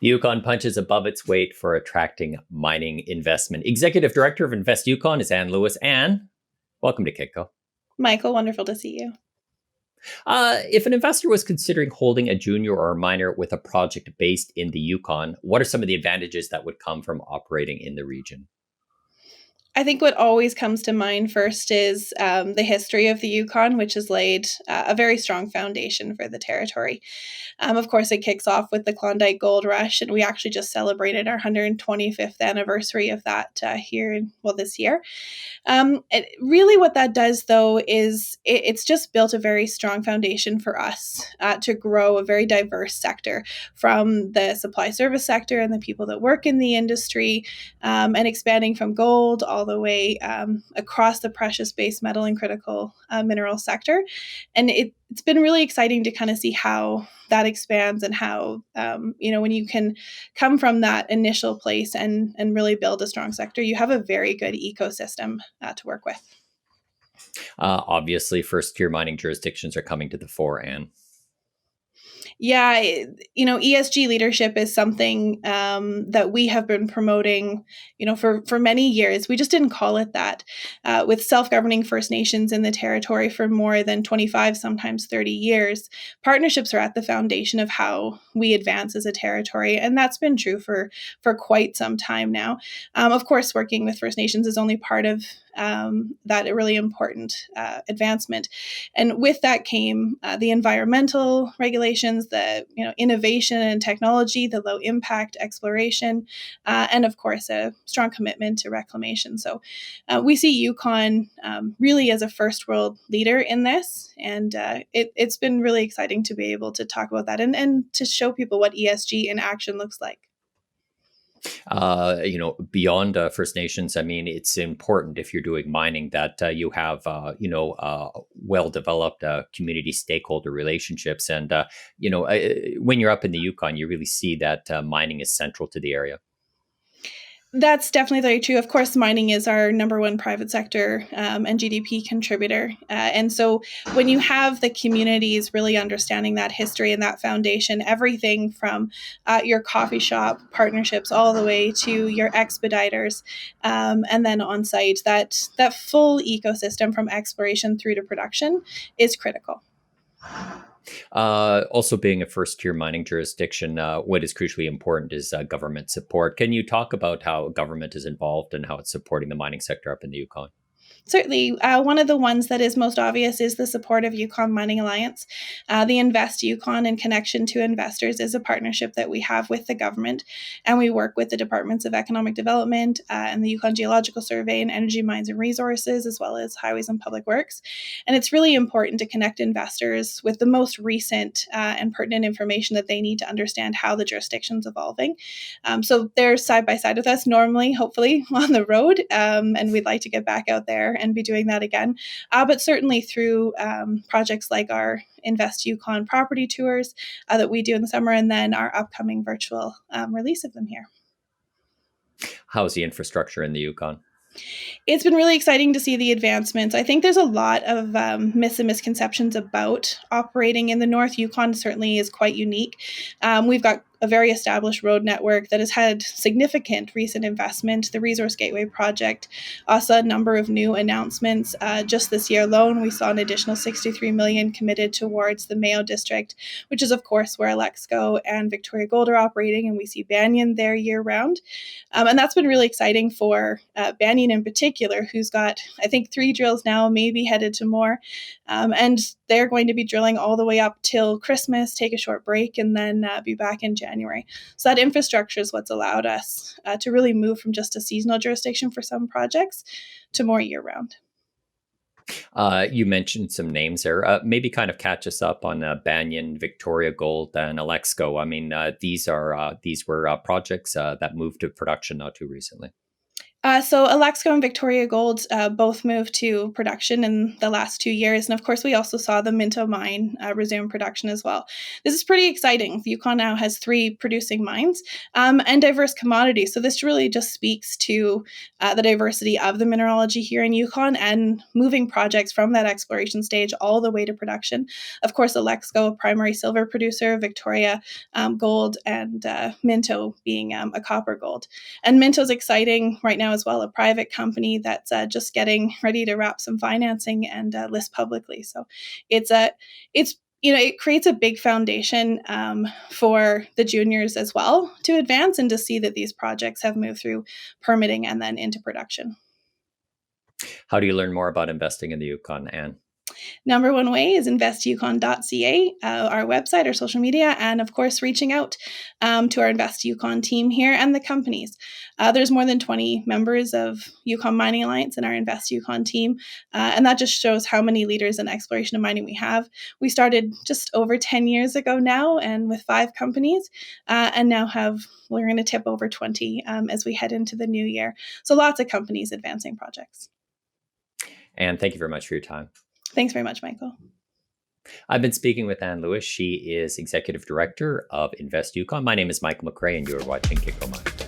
The Yukon punches above its weight for attracting mining investment. Executive Director of Invest Yukon is Anne Lewis. Anne, welcome to Kitco. Michael, wonderful to see you. If an investor was considering holding a junior or a minor with a project based in the Yukon, what are some of the advantages that would come from operating in the region? I think what always comes to mind first is the history of the Yukon, which has laid a very strong foundation for the territory. Of course, it kicks off with the Klondike Gold Rush, and we actually just celebrated our 125th anniversary of that this year. Really, what that does, though, is it's just built a very strong foundation for us to grow a very diverse sector from the supply service sector and the people that work in the industry, and expanding from gold all the way across the precious base metal and critical mineral sector. And it's been really exciting to kind of see how that expands and how, when you can come from that initial place and really build a strong sector, you have a very good ecosystem to work with. Obviously, first-tier mining jurisdictions are coming to the fore, Anne. Yeah, ESG leadership is something that we have been promoting, for many years. We just didn't call it that. With self-governing First Nations in the territory for more than 25, sometimes 30 years, partnerships are at the foundation of how we advance as a territory, and that's been true for quite some time now. Of course, working with First Nations is only part of that really important advancement. And with that came the environmental regulations, the innovation and technology, the low impact exploration, and of course a strong commitment to reclamation. So we see Yukon really as a first world leader in this, and it's been really exciting to be able to talk about that and to show people what ESG in action looks like. Beyond First Nations, I mean, it's important if you're doing mining that you have, well-developed community stakeholder relationships. And, when you're up in the Yukon, you really see that mining is central to the area. That's definitely very true. Of course, mining is our number one private sector and GDP contributor. And so when you have the communities really understanding that history and that foundation, everything from your coffee shop partnerships all the way to your expediters, and then on site, that full ecosystem from exploration through to production is critical. Also, being a first-tier mining jurisdiction, what is crucially important is government support. Can you talk about how government is involved and how it's supporting the mining sector up in the Yukon? Certainly. One of the ones that is most obvious is the support of Yukon Mining Alliance. The Invest Yukon and Connection to Investors is a partnership that we have with the government, and we work with the Departments of Economic Development and the Yukon Geological Survey and Energy, Mines and Resources, as well as Highways and Public Works. And it's really important to connect investors with the most recent and pertinent information that they need to understand how the jurisdiction's evolving. So they're side by side with us normally, hopefully, on the road, and we'd like to get back out there and be doing that again. But certainly through projects like our Invest Yukon property tours that we do in the summer, and then our upcoming virtual release of them here. How's the infrastructure in the Yukon? It's been really exciting to see the advancements. I think there's a lot of myths and misconceptions about operating in the North. Yukon certainly is quite unique. We've got a very established road network that has had significant recent investment. The Resource Gateway project saw a number of new announcements. Just this year alone, we saw an additional $63 million committed towards the Mayo district, which is, of course, where Alexco and Victoria Gold are operating, and we see Banyan there year-round. And that's been really exciting for Banyan in particular, who's got, I think, 3 drills now, maybe headed to more. And they're going to be drilling all the way up till Christmas, take a short break, and then be back in January. So that infrastructure is what's allowed us to really move from just a seasonal jurisdiction for some projects to more year-round. You mentioned some names there. Maybe kind of catch us up on Banyan, Victoria Gold, and Alexco. I mean, these were projects that moved to production not too recently. So Alexco and Victoria Gold both moved to production in the last 2 years. And of course, we also saw the Minto mine resume production as well. This is pretty exciting. Yukon now has 3 producing mines and diverse commodities. So this really just speaks to the diversity of the mineralogy here in Yukon and moving projects from that exploration stage all the way to production. Of course, Alexco, a primary silver producer, Victoria Gold, and Minto being a copper gold. And Minto's exciting right now as well, a private company that's just getting ready to wrap some financing and list publicly. So it's it creates a big foundation for the juniors as well to advance and to see that these projects have moved through permitting and then into production. How do you learn more about investing in the Yukon, Anne? Number one way is investyukon.ca, our website, our social media, and of course, reaching out to our Invest Yukon team here and the companies. There's more than 20 members of Yukon Mining Alliance in our Invest Yukon team, and that just shows how many leaders in exploration and mining we have. We started just over 10 years ago now, and with 5 companies, and now we're going to tip over 20 as we head into the new year. So lots of companies advancing projects. Anne, thank you very much for your time. Thanks very much, Michael. I've been speaking with Anne Lewis. She is Executive Director of Invest Yukon. My name is Michael McRae, and you are watching Kitco Mine.